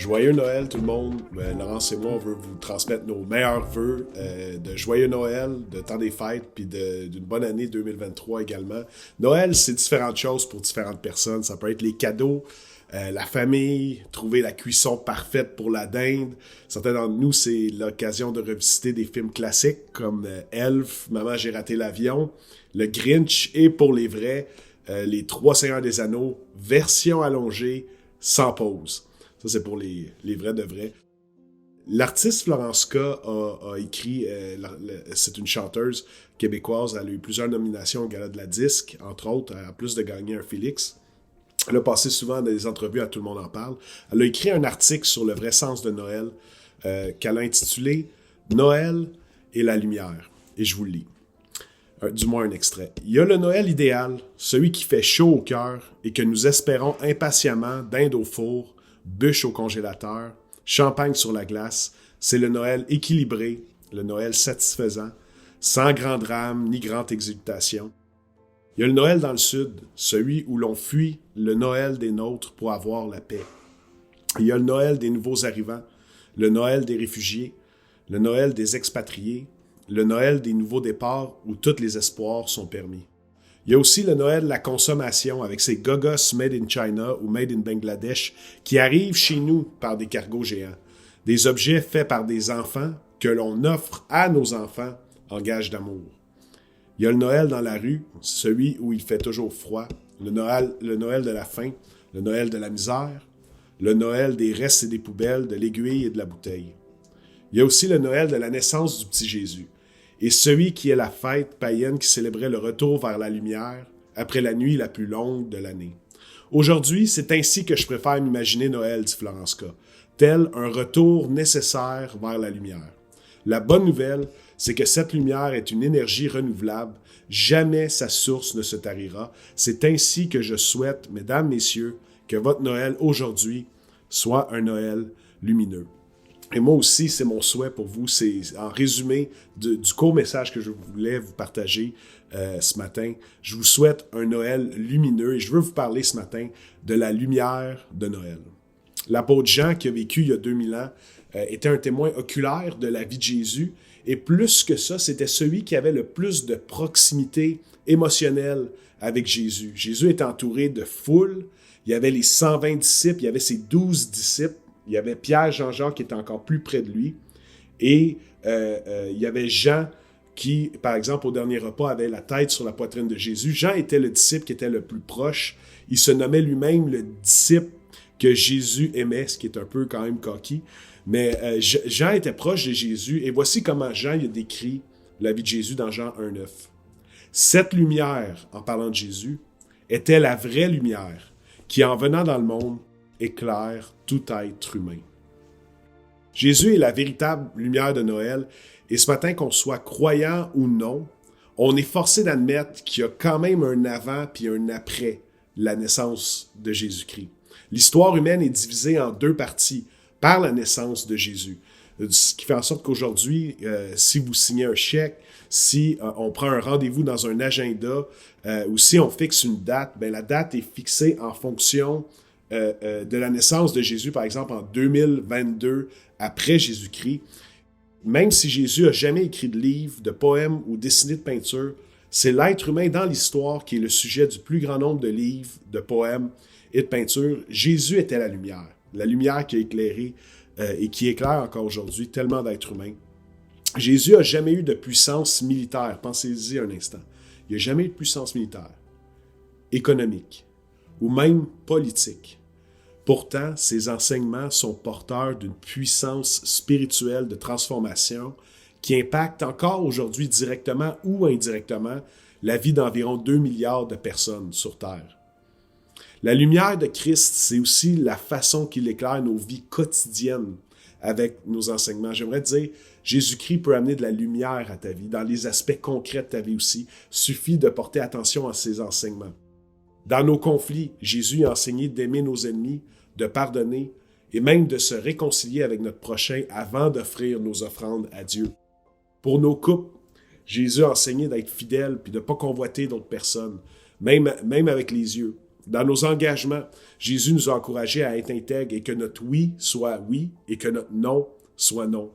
Joyeux Noël tout le monde. Laurence et moi, on veut vous transmettre nos meilleurs vœux de joyeux Noël, de temps des fêtes, puis d'une bonne année 2023 également. Noël, c'est différentes choses pour différentes personnes. Ça peut être les cadeaux, la famille, trouver la cuisson parfaite pour la dinde. Certains d'entre nous, c'est l'occasion de revisiter des films classiques comme Elf, Maman, j'ai raté l'avion, Le Grinch et pour les vrais, les Trois Seigneurs des Anneaux, version allongée, sans pause. Ça, c'est pour les vrais de vrais. L'artiste Florence K a écrit, c'est une chanteuse québécoise, elle a eu plusieurs nominations au Gala de la Disque, entre autres, en plus de gagner un Félix. Elle a passé souvent dans des entrevues, à Tout le monde en parle. Elle a écrit un article sur le vrai sens de Noël qu'elle a intitulé « Noël et la lumière ». Et je vous le lis. Du moins un extrait. Il y a le Noël idéal, celui qui fait chaud au cœur et que nous espérons impatiemment, dinde au four, bûche au congélateur, champagne sur la glace. C'est le Noël équilibré, le Noël satisfaisant, sans grand drame ni grande exultation. Il y a le Noël dans le sud, celui où l'on fuit le Noël des nôtres pour avoir la paix. Il y a le Noël des nouveaux arrivants, le Noël des réfugiés, le Noël des expatriés, le Noël des nouveaux départs où tous les espoirs sont permis. Il y a aussi le Noël de la consommation avec ces gogos made in China ou made in Bangladesh qui arrivent chez nous par des cargos géants. Des objets faits par des enfants que l'on offre à nos enfants en gage d'amour. Il y a le Noël dans la rue, celui où il fait toujours froid, le Noël de la faim, le Noël de la misère, le Noël des restes et des poubelles, de l'aiguille et de la bouteille. Il y a aussi le Noël de la naissance du petit Jésus, et celui qui est la fête païenne qui célébrait le retour vers la lumière après la nuit la plus longue de l'année. Aujourd'hui, c'est ainsi que je préfère m'imaginer Noël, dit Florence K., tel un retour nécessaire vers la lumière. La bonne nouvelle, c'est que cette lumière est une énergie renouvelable. Jamais sa source ne se tarira. C'est ainsi que je souhaite, mesdames, messieurs, que votre Noël aujourd'hui soit un Noël lumineux. Et moi aussi, c'est mon souhait pour vous. C'est en résumé du court message que je voulais vous partager ce matin. Je vous souhaite un Noël lumineux et je veux vous parler ce matin de la lumière de Noël. L'apôtre Jean, qui a vécu il y a 2000 ans, était un témoin oculaire de la vie de Jésus. Et plus que ça, c'était celui qui avait le plus de proximité émotionnelle avec Jésus. Jésus est entouré de foule. Il y avait les 120 disciples, il y avait ses 12 disciples. Il y avait Pierre, Jean-Jacques qui était encore plus près de lui. Et il y avait Jean qui, par exemple, au dernier repas, avait la tête sur la poitrine de Jésus. Jean était le disciple qui était le plus proche. Il se nommait lui-même le disciple que Jésus aimait, ce qui est un peu quand même coquille. Mais Jean était proche de Jésus. Et voici comment Jean il a décrit la vie de Jésus dans Jean 1,9. Cette lumière, en parlant de Jésus, était la vraie lumière qui, en venant dans le monde, éclaire tout être humain. Jésus est la véritable lumière de Noël, et ce matin, qu'on soit croyant ou non, on est forcé d'admettre qu'il y a quand même un avant puis un après la naissance de Jésus-Christ. L'histoire humaine est divisée en deux parties par la naissance de Jésus. Ce qui fait en sorte qu'aujourd'hui, si vous signez un chèque, si on prend un rendez-vous dans un agenda, ou si on fixe une date, ben la date est fixée en fonction de la naissance de Jésus, par exemple, en 2022, après Jésus-Christ. Même si Jésus n'a jamais écrit de livre, de poèmes ou dessiné de peinture, c'est l'être humain dans l'histoire qui est le sujet du plus grand nombre de livres, de poèmes et de peintures. Jésus était la lumière qui a éclairé et qui éclaire encore aujourd'hui tellement d'êtres humains. Jésus n'a jamais eu de puissance militaire, pensez-y un instant. Il n'a jamais eu de puissance militaire, économique ou même politique. Pourtant, ses enseignements sont porteurs d'une puissance spirituelle de transformation qui impacte encore aujourd'hui directement ou indirectement la vie d'environ 2 milliards de personnes sur Terre. La lumière de Christ, c'est aussi la façon qu'il éclaire nos vies quotidiennes avec nos enseignements. J'aimerais dire, Jésus-Christ peut amener de la lumière à ta vie, dans les aspects concrets de ta vie aussi. Suffit de porter attention à ses enseignements. Dans nos conflits, Jésus a enseigné d'aimer nos ennemis, de pardonner et même de se réconcilier avec notre prochain avant d'offrir nos offrandes à Dieu. Pour nos couples, Jésus a enseigné d'être fidèle puis de ne pas convoiter d'autres personnes, même avec les yeux. Dans nos engagements, Jésus nous a encouragés à être intègres et que notre oui soit oui et que notre non soit non.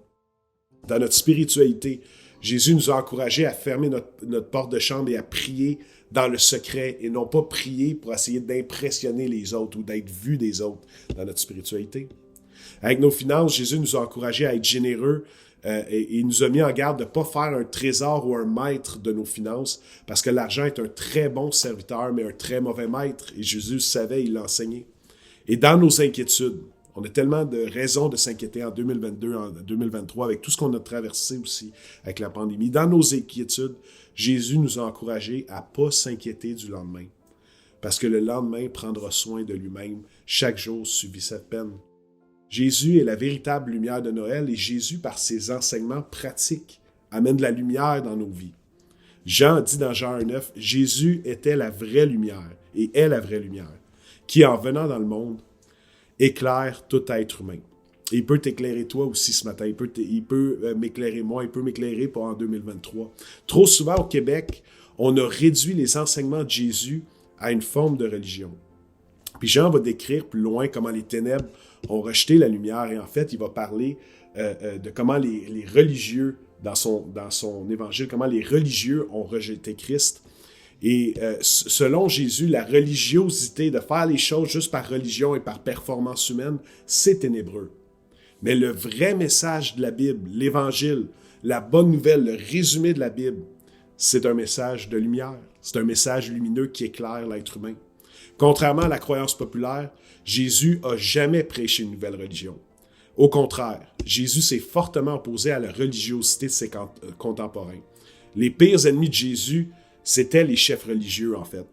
Dans notre spiritualité, Jésus nous a encouragés à fermer notre porte de chambre et à prier dans le secret et non pas prier pour essayer d'impressionner les autres ou d'être vu des autres dans notre spiritualité. Avec nos finances, Jésus nous a encouragés à être généreux et il nous a mis en garde de ne pas faire un trésor ou un maître de nos finances parce que l'argent est un très bon serviteur mais un très mauvais maître et Jésus le savait, il l'a enseigné. Et dans nos inquiétudes, on a tellement de raisons de s'inquiéter en 2022, en 2023, avec tout ce qu'on a traversé aussi avec la pandémie. Dans nos inquiétudes, Jésus nous a encouragés à ne pas s'inquiéter du lendemain. Parce que le lendemain prendra soin de lui-même. Chaque jour subit cette peine. Jésus est la véritable lumière de Noël et Jésus, par ses enseignements pratiques, amène de la lumière dans nos vies. Jean dit dans Jean 1,9, Jésus était la vraie lumière et est la vraie lumière, qui en venant dans le monde, éclaire tout être humain. Et il peut t'éclairer toi aussi ce matin. Il peut m'éclairer moi, il peut m'éclairer pour en 2023. Trop souvent au Québec, on a réduit les enseignements de Jésus à une forme de religion. Puis Jean va décrire plus loin comment les ténèbres ont rejeté la lumière et en fait, il va parler de comment les religieux, dans son évangile, comment les religieux ont rejeté Christ. Et selon Jésus, la religiosité, de faire les choses juste par religion et par performance humaine, c'est ténébreux. Mais le vrai message de la Bible, l'Évangile, la bonne nouvelle, le résumé de la Bible, c'est un message de lumière. C'est un message lumineux qui éclaire l'être humain. Contrairement à la croyance populaire, Jésus n'a jamais prêché une nouvelle religion. Au contraire, Jésus s'est fortement opposé à la religiosité de ses contemporains. Les pires ennemis de Jésus, c'étaient les chefs religieux, en fait.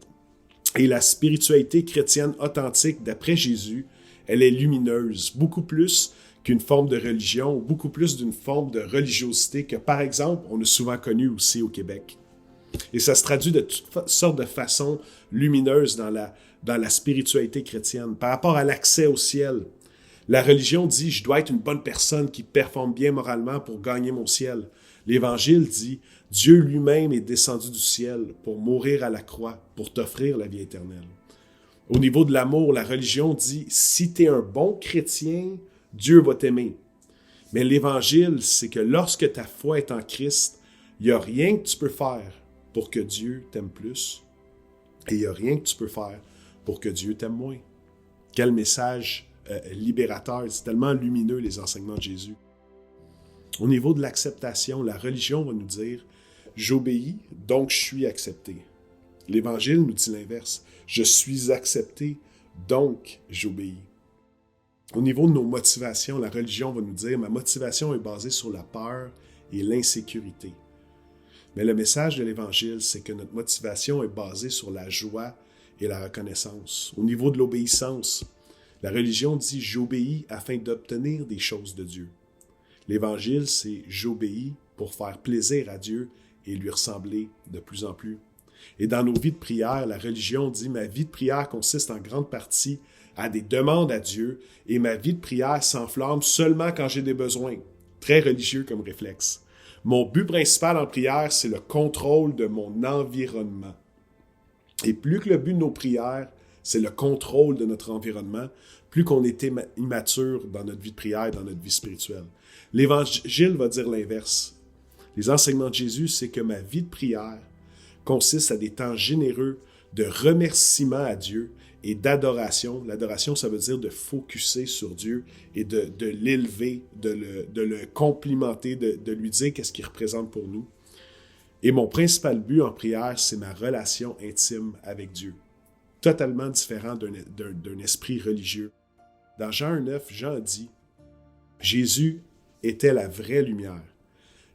Et la spiritualité chrétienne authentique, d'après Jésus, elle est lumineuse, beaucoup plus qu'une forme de religion, beaucoup plus d'une forme de religiosité que, par exemple, on a souvent connu aussi au Québec. Et ça se traduit de toutes sortes de façons lumineuses dans la spiritualité chrétienne. Par rapport à l'accès au ciel, la religion dit « je dois être une bonne personne qui performe bien moralement pour gagner mon ciel ». L'Évangile dit « Dieu lui-même est descendu du ciel pour mourir à la croix, pour t'offrir la vie éternelle ». Au niveau de l'amour, la religion dit « si tu es un bon chrétien, Dieu va t'aimer ». Mais l'Évangile, c'est que lorsque ta foi est en Christ, il n'y a rien que tu peux faire pour que Dieu t'aime plus et il n'y a rien que tu peux faire pour que Dieu t'aime moins. Quel message libérateur, c'est tellement lumineux les enseignements de Jésus. Au niveau de l'acceptation, la religion va nous dire « j'obéis, donc je suis accepté ». L'Évangile nous dit l'inverse « je suis accepté, donc j'obéis ». Au niveau de nos motivations, la religion va nous dire « ma motivation est basée sur la peur et l'insécurité ». Mais le message de l'Évangile, c'est que notre motivation est basée sur la joie et la reconnaissance. Au niveau de l'obéissance, la religion dit « j'obéis afin d'obtenir des choses de Dieu ». L'Évangile, c'est « j'obéis pour faire plaisir à Dieu et lui ressembler de plus en plus ». Et dans nos vies de prière, la religion dit « ma vie de prière consiste en grande partie à des demandes à Dieu et ma vie de prière s'enflamme seulement quand j'ai des besoins. » Très religieux comme réflexe. Mon but principal en prière, c'est le contrôle de mon environnement. Et plus que le but de nos prières, c'est le contrôle de notre environnement, plus qu'on est immature dans notre vie de prière, dans notre vie spirituelle. L'Évangile va dire l'inverse. Les enseignements de Jésus, c'est que ma vie de prière consiste à des temps généreux de remerciement à Dieu et d'adoration. L'adoration, ça veut dire de focusser sur Dieu et de l'élever, de le complimenter, de lui dire qu'est-ce qu'il représente pour nous. Et mon principal but en prière, c'est ma relation intime avec Dieu. Totalement différent d'un esprit religieux. Dans Jean 1,9, Jean dit « Jésus était la vraie lumière,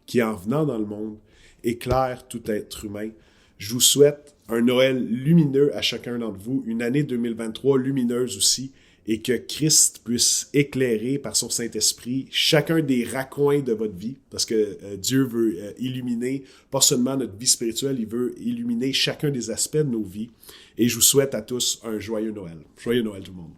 qui en venant dans le monde, éclaire tout être humain. » Je vous souhaite un Noël lumineux à chacun d'entre vous, une année 2023 lumineuse aussi, et que Christ puisse éclairer par son Saint-Esprit chacun des raccoins de votre vie, parce que Dieu veut illuminer pas seulement notre vie spirituelle, il veut illuminer chacun des aspects de nos vies. Et je vous souhaite à tous un joyeux Noël. Joyeux Noël tout le monde.